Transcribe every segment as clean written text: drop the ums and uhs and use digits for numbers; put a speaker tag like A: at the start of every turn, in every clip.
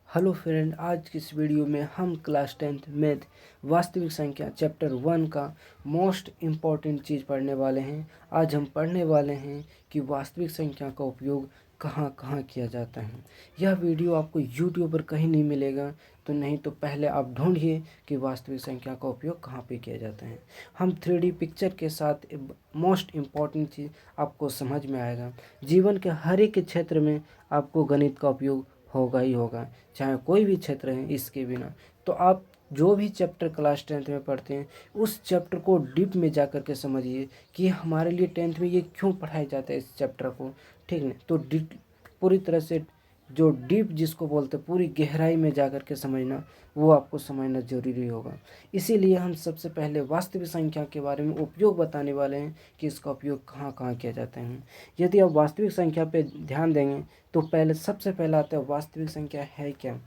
A: Hello friend, आज की इस वीडियो में हम क्लास 10th मैथ वास्तविक संख्या चैप्टर 1 का मोस्ट इम्पॉर्टेंट चीज़ पढ़ने वाले हैं। आज हम पढ़ने वाले हैं कि वास्तविक संख्या का उपयोग कहाँ कहाँ किया जाता है। यह वीडियो आपको यूट्यूब पर कहीं नहीं मिलेगा, तो नहीं तो पहले आप ढूंढिए कि वास्तविक संख्या का उपयोग कहाँ पे किया जाता है। हम 3D पिक्चर के साथ मोस्ट इम्पॉर्टेंट चीज़ आपको समझ में आएगा। जीवन के हर एक क्षेत्र में आपको गणित का उपयोग होगा ही होगा, चाहे कोई भी क्षेत्र है। इसके बिना तो आप जो भी चैप्टर क्लास 10th में पढ़ते हैं उस चैप्टर को डीप में जा कर के समझिए कि हमारे लिए 10th में ये क्यों पढ़ाया जाता है इस चैप्टर को। ठीक है, तो पूरी तरह से जो डीप जिसको बोलते हैं पूरी गहराई में जा कर के समझना, वो आपको समझना जरूरी होगा। इसीलिए हम सबसे पहले वास्तविक संख्या के बारे में उपयोग बताने वाले हैं कि इसका उपयोग कहाँ कहाँ किया जाता है। यदि आप वास्तविक संख्या पे ध्यान देंगे तो सबसे पहला आता है वास्तविक संख्या है क्या।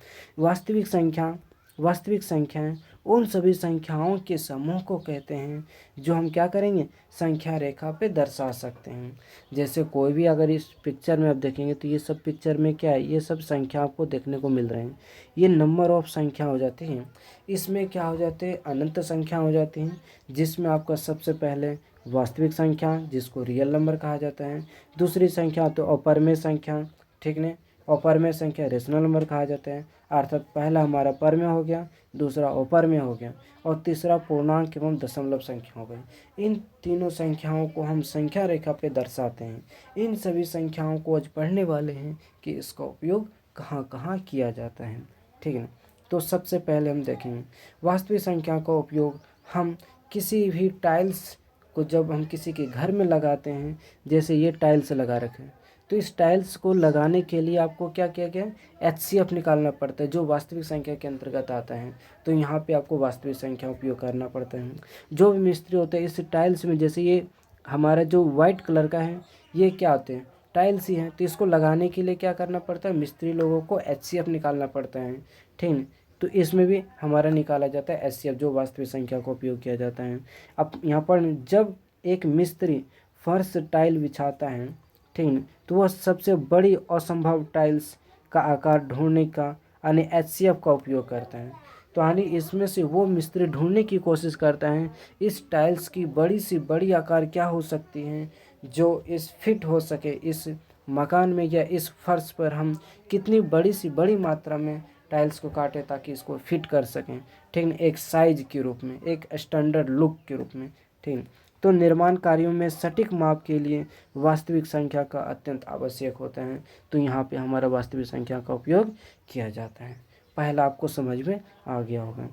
A: वास्तविक संख्याएं उन सभी संख्याओं के समूह को कहते हैं जो हम क्या करेंगे, संख्या रेखा पे दर्शा सकते हैं। जैसे कोई भी अगर इस पिक्चर में आप देखेंगे तो ये सब पिक्चर में क्या है, ये सब संख्या आपको देखने को मिल रहे हैं। ये नंबर ऑफ संख्या हो जाती हैं। इसमें क्या हो जाते हैं, अनंत संख्या हो जाती हैं, जिसमें आपका सबसे पहले वास्तविक संख्या जिसको रियल नंबर कहा जाता है। दूसरी संख्या तो अपरमेय संख्या, ठीक है, अपरमेय संख्या रेशनल नंबर कहा जाता है। अर्थात पहला हमारा परमेय हो गया, दूसरा अपरमेय हो गया और तीसरा पूर्णांक एवं दशमलव संख्या हो गई। इन तीनों संख्याओं को हम संख्या रेखा पे दर्शाते हैं। इन सभी संख्याओं को आज पढ़ने वाले हैं कि इसका उपयोग कहाँ कहाँ किया जाता है। ठीक है, तो सबसे पहले हम देखेंगे वास्तविक संख्या का उपयोग हम किसी भी टाइल्स को जब हम किसी के घर में लगाते हैं, जैसे ये टाइल्स लगा रखे हैं, तो इस टाइल्स को लगाने के लिए आपको क्या किया गया, HCF निकालना पड़ता है जो वास्तविक संख्या के अंतर्गत आता है। तो यहाँ पे आपको वास्तविक संख्या उपयोग करना पड़ता है। जो भी मिस्त्री होते हैं इस टाइल्स में, जैसे ये हमारा जो वाइट कलर का है, ये क्या होते हैं, टाइल्स ही हैं, तो इसको लगाने के लिए क्या करना पड़ता है, मिस्त्री लोगों को HCF निकालना पड़ता है। ठीक है, तो इसमें भी हमारा निकाला जाता है HCF जो वास्तविक संख्या का उपयोग किया जाता है। अब यहाँ पर जब एक मिस्त्री फर्श टाइल बिछाता है, ठीक है, तो वह सबसे बड़ी असंभव टाइल्स का आकार ढूंढने का यानी HCF का उपयोग करता है। तो यानी इसमें से वो मिस्त्री ढूंढने की कोशिश करता है इस टाइल्स की बड़ी सी बड़ी आकार क्या हो सकती है जो इस फिट हो सके इस मकान में, या इस फर्श पर हम कितनी बड़ी सी बड़ी मात्रा में टाइल्स को काटें ताकि इसको फिट कर सकें। ठीक है, एक साइज के रूप में, एक स्टैंडर्ड लुक के रूप में। ठीक है, तो निर्माण कार्यों में सटीक माप के लिए वास्तविक संख्या का अत्यंत आवश्यक होता है। तो यहाँ पे हमारा वास्तविक संख्या का उपयोग किया जाता है। पहला आपको समझ में आ गया होगा।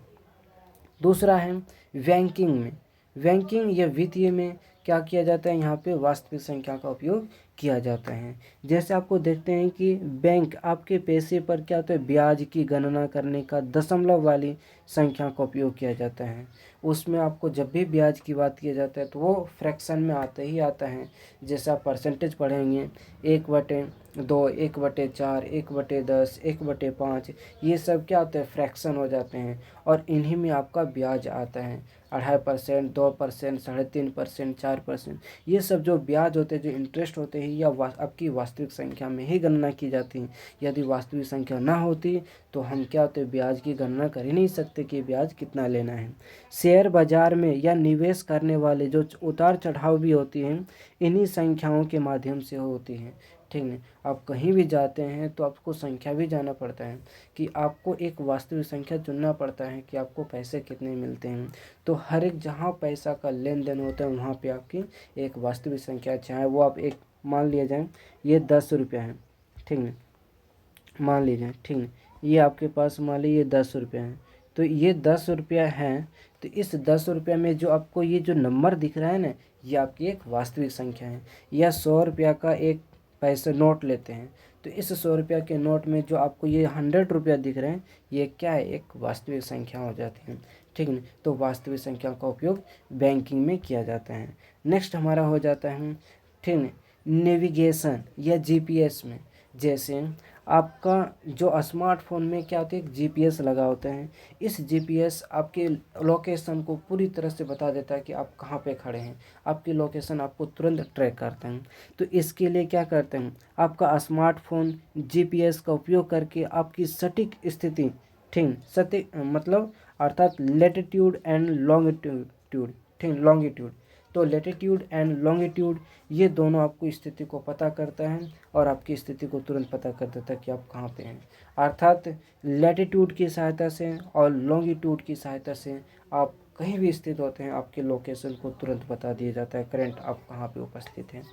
A: दूसरा है बैंकिंग में। बैंकिंग या वित्तीय में क्या किया जाता है, यहाँ पे वास्तविक संख्या का उपयोग किया जाता है। जैसे आपको देखते हैं कि बैंक आपके पैसे पर क्या होता है, ब्याज की गणना करने का दशमलव वाली संख्या का उपयोग किया जाता है। उसमें आपको जब भी ब्याज की बात किया जाता है तो वो फ्रैक्शन में आता ही आता है। जैसे आप परसेंटेज पढ़ेंगे 1/2, 1/4, 1/10, 1/5, ये सब क्या होता है, फ्रैक्शन हो जाते हैं और इन्हीं में आपका ब्याज आता है। 2.5%, 2%, 3.5%, 4%, ये सब जो ब्याज होते हैं, जो इंटरेस्ट होते हैं, या आपकी वास्तविक संख्या में ही गणना की जाती है। यदि वास्तविक संख्या ना होती तो हम क्या होते, ब्याज की गणना कर ही नहीं सकते कि ब्याज कितना लेना है। शेयर बाजार में या निवेश करने वाले जो उतार चढ़ाव भी होती हैं, इन्हीं संख्याओं के माध्यम से होती हैं। ठीक है, आप कहीं भी जाते हैं तो आपको संख्या भी जाना पड़ता है कि आपको एक वास्तविक संख्या चुनना पड़ता है कि आपको पैसे कितने मिलते हैं। तो हर एक जहाँ पैसा का लेन देन होता है वहाँ पे आपकी एक वास्तविक संख्या, चाहे वो आप एक मान लिया जाए ये 10 रुपया है, ठीक है, मान लीजिए, ठीक है, ये आपके पास मान लीजिए 10 रुपया है। तो ये 10 रुपया है, तो इस 10 रुपया में जो आपको ये जो नंबर दिख रहा है ना, ये आपकी एक वास्तविक संख्या है। या 100 रुपया का एक पैसे नोट लेते हैं, तो इस 100 रुपया के नोट में जो आपको ये 100 रुपया दिख रहे हैं, ये क्या है, एक वास्तविक संख्या हो जाती है। ठीक है, तो वास्तविक संख्या का उपयोग बैंकिंग में किया जाता है। नेक्स्ट हमारा हो जाता है, ठीक है, नेविगेशन या GPS में। जैसे आपका जो स्मार्टफोन में क्या होता है, एक जीपीएस लगा होता है। इस जीपीएस आपके लोकेशन को पूरी तरह से बता देता है कि आप कहाँ पे खड़े हैं, आपकी लोकेशन आपको तुरंत ट्रैक करते हैं। तो इसके लिए क्या करते हैं, आपका स्मार्टफोन जीपीएस का उपयोग करके आपकी सटीक स्थिति, ठीक, सटीक मतलब अर्थात लेटीट्यूड एंड लॉन्गिट्यूड, ठीक, लॉन्गिट्यूड, तो लेटीट्यूड एंड लॉन्गिट्यूड ये दोनों आपको स्थिति को पता करता है और आपकी स्थिति को तुरंत पता कर देता है कि आप कहाँ पे हैं। अर्थात लैटिट्यूड की सहायता से और लॉन्गिट्यूड की सहायता से आप कहीं भी स्थित होते हैं, आपके लोकेशन को तुरंत बता दिया जाता है करंट आप कहाँ पे उपस्थित हैं।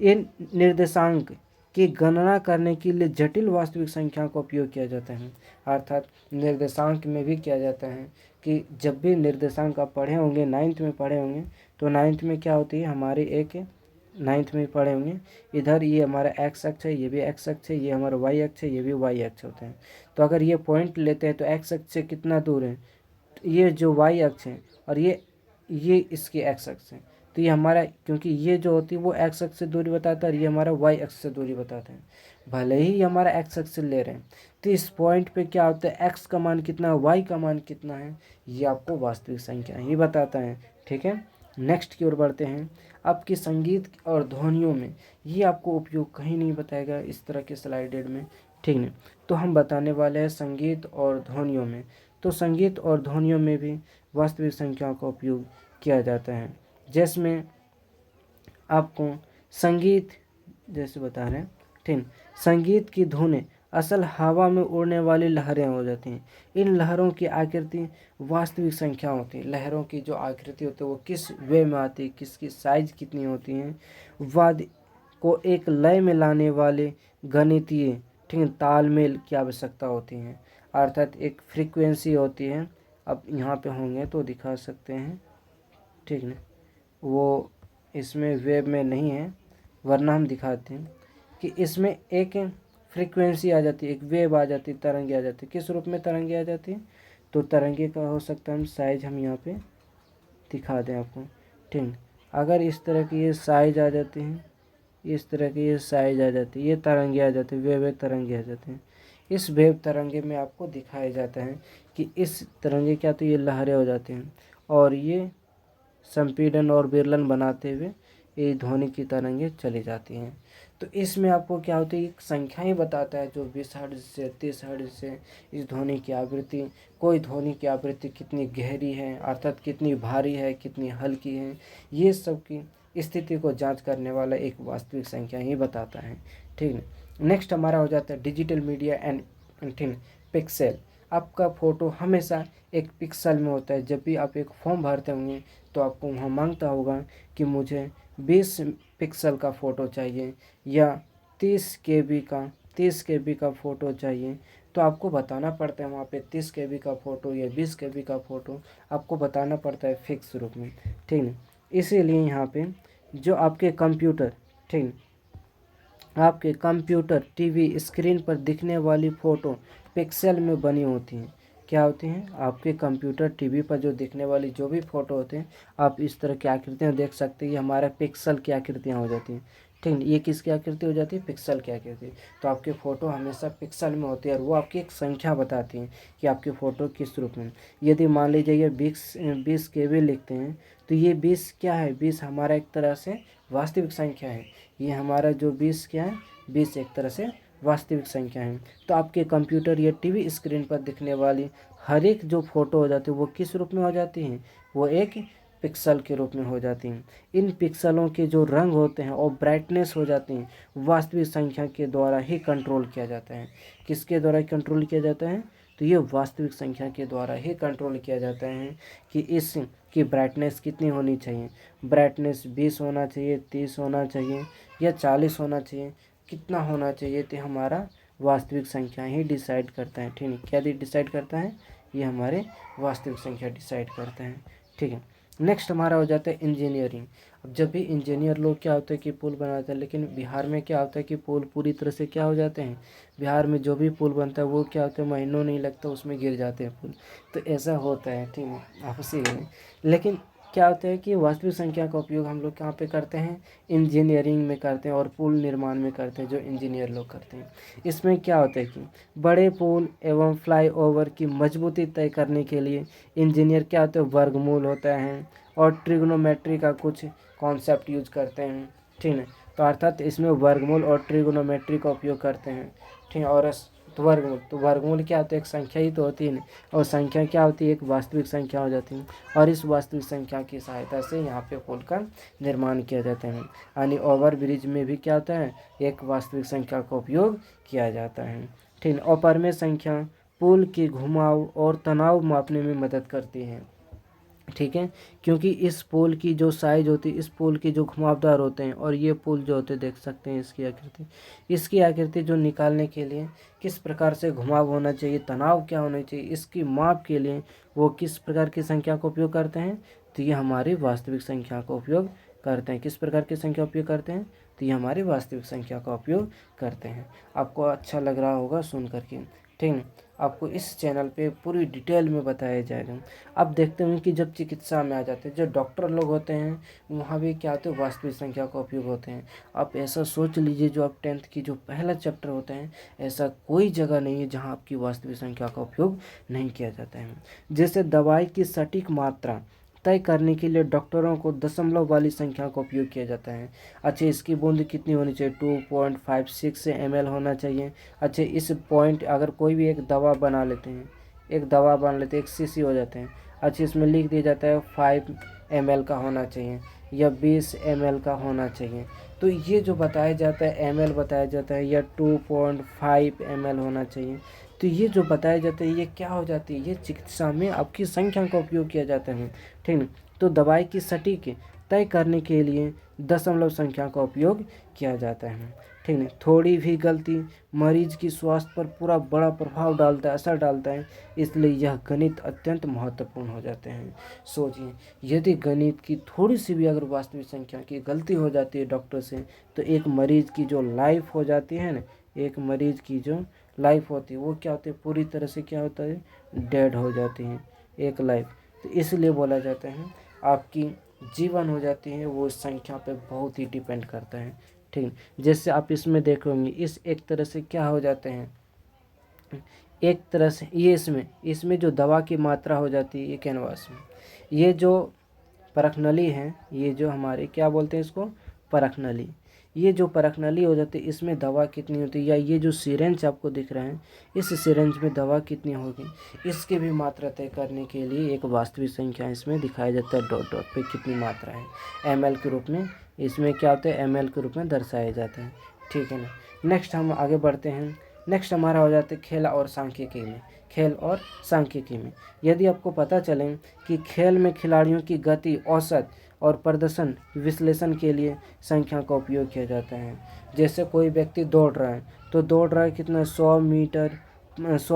A: इन निर्देशांक की गणना करने के लिए जटिल वास्तविक संख्या का उपयोग किया जाता है। अर्थात निर्देशांक में भी किया जाता है कि जब भी निर्देशांक आप पढ़े होंगे, 9th में पढ़े होंगे, तो 9th में क्या होती है हमारी एक 9th में पढ़े होंगे, इधर ये हमारा एक्स अक्ष है, ये भी एक्स अक्ष है, ये हमारा वाई अक्ष है, ये भी वाई अक्ष होते हैं। तो अगर ये पॉइंट लेते हैं तो एक्स अक्ष से कितना दूर है, ये जो वाई अक्ष है और ये इसकी एक्स अक्ष है, तो ये हमारा, क्योंकि ये जो होती है वो एक्स अक्ष से दूरी बताता है और ये हमारा वाई अक्ष से दूरी बताते हैं। भले ही हमारा एक्स अक्ष से ले रहे हैं, तो इस पॉइंट पे क्या होता है, एक्स का मान कितना है, वाई का मान कितना है, ये आपको वास्तविक संख्या ही बताता है। ठीक है, नेक्स्ट की ओर बढ़ते हैं। आपकी संगीत और ध्वनियों में ये आपको उपयोग कहीं नहीं बताएगा इस तरह के स्लाइडेड में, ठीक है। तो हम बताने वाले हैं संगीत और ध्वनियों में। तो संगीत और ध्वनियों में भी वास्तविक संख्याओं का उपयोग किया जाता है, जिसमें आपको संगीत जैसे बता रहे हैं, ठीक, संगीत की धुनें असल हवा में उड़ने वाली लहरें हो जाती हैं। इन लहरों की आकृति वास्तविक संख्या होती है। लहरों की जो आकृति होती है वो किस वे में आती है, किसकी साइज कितनी होती हैं, वाद्य को एक लय में लाने वाले गणितीय, ठीक, तालमेल की आवश्यकता होती है। अर्थात एक फ्रीक्वेंसी होती है, अब यहाँ पे होंगे तो दिखा सकते हैं, ठीक है, वो इसमें वेब में नहीं है वरना हम दिखाते हैं कि इसमें एक फ्रीक्वेंसी आ जाती है, एक वेव आ जाती है, तरंगे आ जाती है। किस रूप में तरंगे आ जाती है, तो तरंगे का हो सकता है, हम साइज हम यहाँ पे दिखा दें आपको, ठीक। अगर इस तरह की ये साइज आ जाती है, इस तरह की ये साइज आ जाती है, ये तरंगे आ जाती है, वेव तरंगे आ जाते हैं। इस वेव तरंगे में आपको दिखाया जाता है कि इस तरंगे क्या, तो ये लहरें हो जाती हैं और ये संपीड़न और विरलन बनाते हुए ये ध्वनि की तरंगे चली जाती हैं। तो इसमें आपको क्या होती है, एक संख्या ही बताता है जो 20 हर्ट्ज से 30 हर्ट्ज से इस ध्वनि की आवृत्ति, कोई ध्वनि की आवृत्ति कितनी गहरी है, अर्थात कितनी भारी है, कितनी हल्की है, ये सब की स्थिति को जांच करने वाला एक वास्तविक संख्या ही बताता है, ठीक है। नेक्स्ट हमारा हो जाता है डिजिटल मीडिया एंड, ठीक, पिक्सेल। आपका फ़ोटो हमेशा एक पिक्सल में होता है। जब भी आप एक फॉर्म भरते होंगे तो आपको वहाँ मांगता होगा कि मुझे 20 पिक्सल का फ़ोटो चाहिए या 30 KB का फ़ोटो चाहिए, तो आपको बताना पड़ता है वहाँ पे 30 KB का फ़ोटो या 20 KB का फ़ोटो आपको बताना पड़ता है फिक्स रूप में, ठीक है। इसीलिए यहाँ पे जो आपके कंप्यूटर, ठीक, आपके कंप्यूटर टीवी स्क्रीन पर दिखने वाली फ़ोटो पिक्सल में बनी होती हैं। क्या होती हैं, आपके कंप्यूटर टीवी पर जो दिखने वाली जो भी फ़ोटो होते हैं, आप इस तरह की आकृतियाँ देख सकते हैं, ये हमारा पिक्सल की आकृतियाँ हो जाती हैं, ठीक है। ये किसकी आकृति हो जाती है, पिक्सल की आकृति। तो आपके फ़ोटो हमेशा पिक्सल में होती है और वो आपकी एक संख्या बताती हैं कि आपकी फ़ोटो किस रूप में। यदि मान लीजिए ये 20 KB लिखते हैं, तो ये 20 क्या है, 20 हमारा एक तरह से वास्तविक संख्या है। ये हमारा जो 20 क्या है, 20 एक तरह से वास्तविक संख्या है। तो आपके कंप्यूटर या टीवी स्क्रीन पर दिखने वाली हर एक जो फ़ोटो हो जाती है वो किस रूप में हो जाती हैं, वो एक पिक्सल के रूप में हो जाती हैं। इन पिक्सलों के जो रंग होते हैं और ब्राइटनेस हो जाती हैं वास्तविक संख्या के द्वारा ही कंट्रोल किया जाता है। किसके द्वारा कंट्रोल किया जाता है, तो ये वास्तविक संख्या के द्वारा ही कंट्रोल किया जाता है कि इस की ब्राइटनेस कितनी होनी चाहिए। ब्राइटनेस 20 होना चाहिए, 30 होना चाहिए या 40 होना चाहिए, कितना होना चाहिए, तो हमारा वास्तविक संख्या ही डिसाइड करता है, ठीक है। क्या डिसाइड करता है, ये हमारे वास्तविक संख्या डिसाइड करता है, ठीक है। नेक्स्ट हमारा हो जाता है इंजीनियरिंग। अब जब भी इंजीनियर लोग क्या होता है कि पुल बनाते हैं, लेकिन बिहार में क्या होता है कि पुल पूरी तरह से क्या हो जाते हैं, बिहार में जो भी पुल बनता है वो क्या होता है, महीनों नहीं लगता उसमें गिर जाते हैं पुल। तो ऐसा होता है, ठीक है, आपसी में। लेकिन क्या होता है कि वास्तविक संख्या का उपयोग हम लोग कहाँ पे करते हैं, इंजीनियरिंग में करते हैं और पुल निर्माण में करते हैं, जो इंजीनियर लोग करते हैं। इसमें क्या होता है कि बड़े पुल एवं फ्लाईओवर की मजबूती तय करने के लिए इंजीनियर क्या होते हैं, वर्गमूल होता है और ट्रिग्नोमेट्री का कुछ कॉन्सेप्ट यूज करते हैं, ठीक है। तो अर्थात इसमें वर्गमूल और ट्रिग्नोमेट्री का उपयोग करते हैं, ठीक है। और तो वर्गमूल क्या होता है, एक संख्या ही तो होती है ना, और संख्या क्या होती है, एक वास्तविक संख्या हो जाती है, और इस वास्तविक संख्या की सहायता से यहाँ पे पुल का निर्माण किया जाता है। यानी ओवर ब्रिज में भी क्या होता है, एक वास्तविक संख्या का उपयोग किया जाता है, ठीक है। अपरिमेय संख्या पुल के घुमाव और तनाव मापने में मदद करती है, ठीक है। क्योंकि इस पोल की जो साइज होती है, इस पोल के जो घुमावदार होते हैं, और ये पोल जो होते हैं देख सकते हैं इसकी आकृति जो निकालने के लिए किस प्रकार से घुमाव होना चाहिए, तनाव क्या होना चाहिए, इसकी माप के लिए वो किस प्रकार की संख्या का उपयोग करते हैं, तो ये हमारी वास्तविक संख्या का उपयोग करते हैं। किस प्रकार की संख्या उपयोग करते हैं, तो ये हमारी वास्तविक संख्या का उपयोग करते हैं। आपको अच्छा लग रहा होगा सुन करके, ठीक है। आपको इस चैनल पे पूरी डिटेल में बताया जाएगा। अब देखते हैं कि जब चिकित्सा में आ जाते हैं, जो डॉक्टर लोग होते हैं, वहाँ भी क्या होते हैं, वास्तविक संख्या का उपयोग होते हैं। आप ऐसा सोच लीजिए, जो आप 10th की जो पहला चैप्टर होता है, ऐसा कोई जगह नहीं है जहाँ आपकी वास्तविक संख्या का उपयोग नहीं किया जाता है। जैसे दवाई की सटीक मात्रा तय करने के लिए डॉक्टरों को दशमलव वाली संख्या का उपयोग किया जाता है। अच्छा, इसकी बूंद कितनी होनी चाहिए, 2.56 ml होना चाहिए। अच्छा, इस पॉइंट अगर कोई भी एक दवा बना लेते हैं, एक सीसी हो जाते हैं। अच्छा, इसमें लिख दिया जाता है 5 ml का होना चाहिए या 20 ml का होना चाहिए। तो ये जो बताया जाता है, ml बताया जाता है, या 2.5 ml होना चाहिए। तो ये जो बताया जाता है, ये क्या हो जाती है, ये चिकित्सा में आपकी संख्या का उपयोग किया जाता है, ठीक है। तो दवाई की सटीक तय करने के लिए दशमलव संख्या का उपयोग किया जाता है, ठीक है। थोड़ी भी गलती मरीज की स्वास्थ्य पर पूरा बड़ा प्रभाव डालता है, असर डालता है, इसलिए यह गणित अत्यंत महत्वपूर्ण हो जाते हैं। सोचिए, यदि गणित की थोड़ी सी भी अगर वास्तविक संख्या की गलती हो जाती है डॉक्टर से, तो एक मरीज की जो लाइफ हो जाती है ना, एक मरीज की जो लाइफ होती है वो क्या होती है, पूरी तरह से क्या होता है, डेड हो जाती है एक लाइफ। तो इसलिए बोला जाता है आपकी जीवन हो जाती है वो इस संख्या पे बहुत ही डिपेंड करता है, ठीक है। जैसे आप इसमें देखोगे, इस एक तरह से क्या हो जाते हैं, एक तरह से ये इसमें जो दवा की मात्रा हो जाती है, ये कैनवास में, ये जो परखनली है, ये जो हमारे क्या बोलते हैं इसको, परखनली, ये जो परखनली हो जाती है, इसमें दवा कितनी होती है, या ये जो सिरेंज आपको दिख रहा है, इस सिरेंज में दवा कितनी होगी, इसकी भी मात्रा तय करने के लिए एक वास्तविक संख्या इसमें दिखाया जाता है, डॉट डॉट पे कितनी मात्रा है, ml के रूप में। इसमें क्या होता है, ml के रूप में दर्शाया जाता है, ठीक है ना। नेक्स्ट हम आगे बढ़ते हैं। नेक्स्ट हमारा हो जाता है खेल और सांख्यिकी में। यदि आपको पता चले कि खेल में खिलाड़ियों की गति, औसत और प्रदर्शन विश्लेषण के लिए संख्या का उपयोग किया जाता है। जैसे कोई व्यक्ति दौड़ रहा है, तो दौड़ रहा है कितना, 100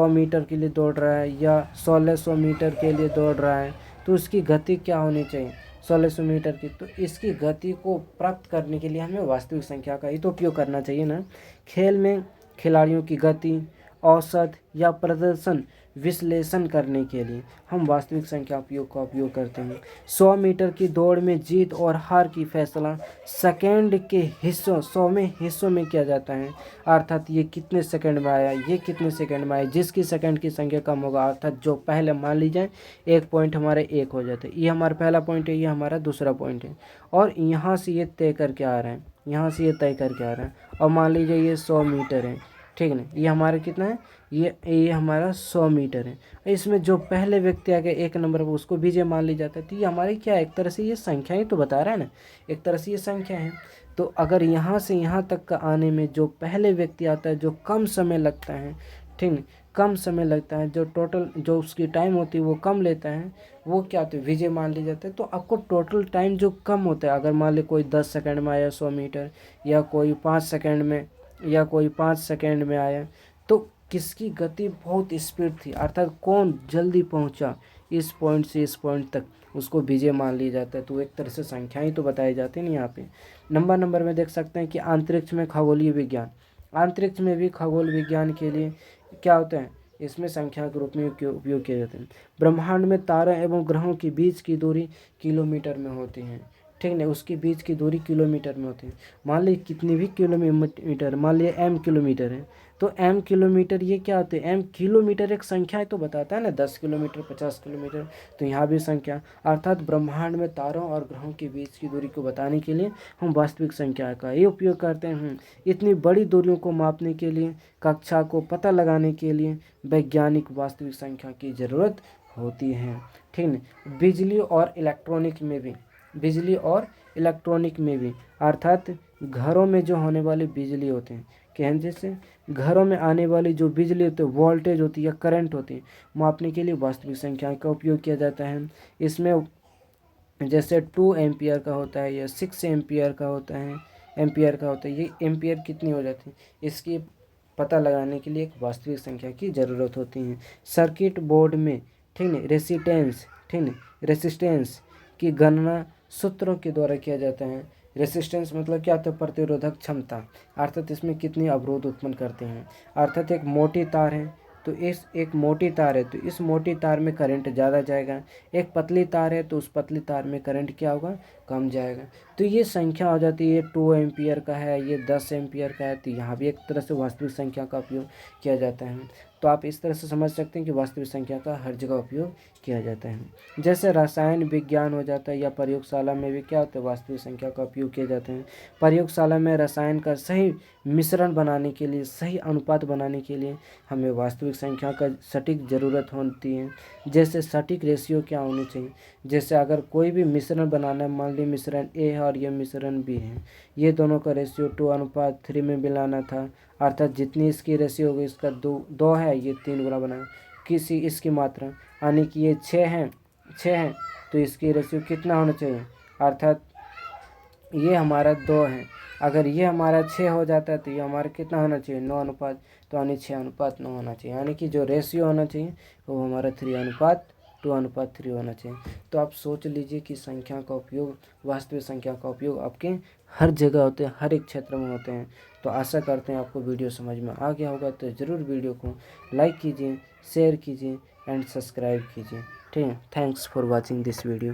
A: मीटर के लिए दौड़ रहा है, या 1600 मीटर के लिए दौड़ रहा है, तो उसकी गति क्या होनी चाहिए, 1600 मीटर की। तो इसकी गति को प्राप्त करने के लिए हमें वास्तविक संख्या का ही तो उपयोग करना चाहिए ना। खेल में खिलाड़ियों की गति, औसत या प्रदर्शन विश्लेषण करने के लिए हम वास्तविक संख्या का उपयोग करते हैं। 100 मीटर की दौड़ में जीत और हार की फैसला सेकंड के हिस्सों, 100वें हिस्सों में किया जाता है। अर्थात ये कितने सेकंड में आया, ये कितने सेकंड में आया, जिसकी सेकंड की संख्या कम होगा, अर्थात जो पहले मान लीजिए एक पॉइंट हमारे एक हो जाते हैं, ये हमारा पहला पॉइंट है, ये हमारा दूसरा पॉइंट है, और यहाँ से ये तय करके आ रहा है, यहाँ से ये तय करके आ रहा है, और मान लीजिए ये 100 मीटर है, ठीक है ना। ये हमारा कितना है, ये हमारा 100 मीटर है। इसमें जो पहले व्यक्ति आ गया एक नंबर पर, उसको विजय मान ली जाता है। तो ये हमारी क्या है, एक तरह से ये संख्या ही तो बता रहा है ना, एक तरह से ये संख्या है। तो अगर यहाँ से यहाँ तक का आने में जो पहले व्यक्ति आता है, जो कम समय लगता है, ठीक है, कम समय लगता है, जो टोटल जो उसकी टाइम होती है वो कम लेता है, वो क्या होता है, विजय मान ली जाता है। तो आपको टोटल टाइम जो कम होता है, अगर मान ली कोई 10 सेकंड में आया 100 मीटर, या कोई 5 सेकंड में, या कोई 5 सेकंड में आया, तो किसकी गति बहुत स्पीड थी, अर्थात कौन जल्दी पहुंचा इस पॉइंट से इस पॉइंट तक, उसको विजय मान लिया जाता है। तो एक तरह से संख्या ही तो बताई जाती है ना यहाँ पे। नंबर में देख सकते हैं कि अंतरिक्ष में खगोलीय विज्ञान, अंतरिक्ष में भी खगोल विज्ञान के लिए क्या होता है, इसमें संख्या के रूप में उपयोग किए जाते हैं। ब्रह्मांड में तारा एवं ग्रहों के बीच की दूरी किलोमीटर में होती है, ठीक है, उसके बीच की दूरी किलोमीटर में होती है। मान लीजिए कितनी भी किलोमीटर, मान लीजिए m किलोमीटर है, तो m किलोमीटर ये क्या होते हैं, m किलोमीटर एक संख्या है तो बताता है ना, 10 किलोमीटर, 50 किलोमीटर, तो यहाँ भी संख्या, अर्थात ब्रह्मांड में तारों और ग्रहों के बीच की दूरी को बताने के लिए हम वास्तविक संख्या का ये उपयोग करते हैं। इतनी बड़ी दूरियों को मापने के लिए, कक्षा को पता लगाने के लिए वैज्ञानिक वास्तविक संख्या की ज़रूरत होती है, ठीक है। बिजली और इलेक्ट्रॉनिक में भी, अर्थात घरों में जो होने वाली बिजली होते हैं, कहने जैसे घरों में आने वाली जो बिजली होती है, वोल्टेज होती है या करंट होती है, मापने के लिए वास्तविक संख्या का उपयोग किया जाता है। इसमें जैसे 2 एम्पियर का होता है या 6 एम्पियर का होता है, ये एम्पियर कितनी हो जाती है, इसकी पता लगाने के लिए एक वास्तविक संख्या की ज़रूरत होती है। सर्किट बोर्ड में, ठीक है, रेसिस्टेंस की गणना सूत्रों के द्वारा किया जाता है। रेसिस्टेंस मतलब क्या होता है, प्रतिरोधक क्षमता, अर्थात इसमें कितनी अवरोध उत्पन्न करते हैं। अर्थात एक मोटी तार है तो एक मोटी तार है तो इस मोटी तार में करंट ज़्यादा जाएगा, एक पतली तार है तो उस पतली तार में करंट क्या होगा, कम जाएगा। तो ये संख्या हो जाती है, ये 2 एम्पियर का है, ये 10 एम्पियर का है, तो यहाँ भी एक तरह से वास्तविक संख्या का उपयोग किया जाता है। तो आप इस तरह से समझ सकते हैं कि वास्तविक संख्या का हर जगह उपयोग किया जाता है। जैसे रसायन विज्ञान हो जाता है या प्रयोगशाला में भी क्या होता है, वास्तविक संख्या का उपयोग किया जाता है। प्रयोगशाला में रसायन का सही मिश्रण बनाने के लिए, सही अनुपात बनाने के लिए हमें वास्तविक संख्या का सटीक ज़रूरत होती है। जैसे सटीक रेशियो क्या होनी चाहिए, जैसे अगर कोई भी मिश्रण बनाना है, मान लीजिए मिश्रण ए है और ये मिश्रण बी है, ये दोनों का रेशियो 2:3 में मिलाना था, अर्थात जितनी इसकी रेशियो होगी इसका 2 है, ये 3 गुना बना, किसी इसकी मात्रा यानी कि ये 6 हैं तो इसकी रेशियो कितना होना चाहिए, अर्थात ये हमारा 2 है, अगर ये हमारा 6 हो जाता है तो ये हमारा कितना होना चाहिए, 9 अनुपात, तो यानी 6:9 होना चाहिए, यानी कि जो रेशियो होना चाहिए वो हमारा 3:2:3 होना चाहिए। तो आप सोच लीजिए कि संख्या का उपयोग, वास्तविक संख्या का उपयोग आपके हर जगह होते हैं, हर एक क्षेत्र में होते हैं। तो आशा करते हैं आपको वीडियो समझ में आ गया होगा, तो ज़रूर वीडियो को लाइक कीजिए, शेयर कीजिए एंड सब्सक्राइब कीजिए, ठीक है। Thanks for watching this video.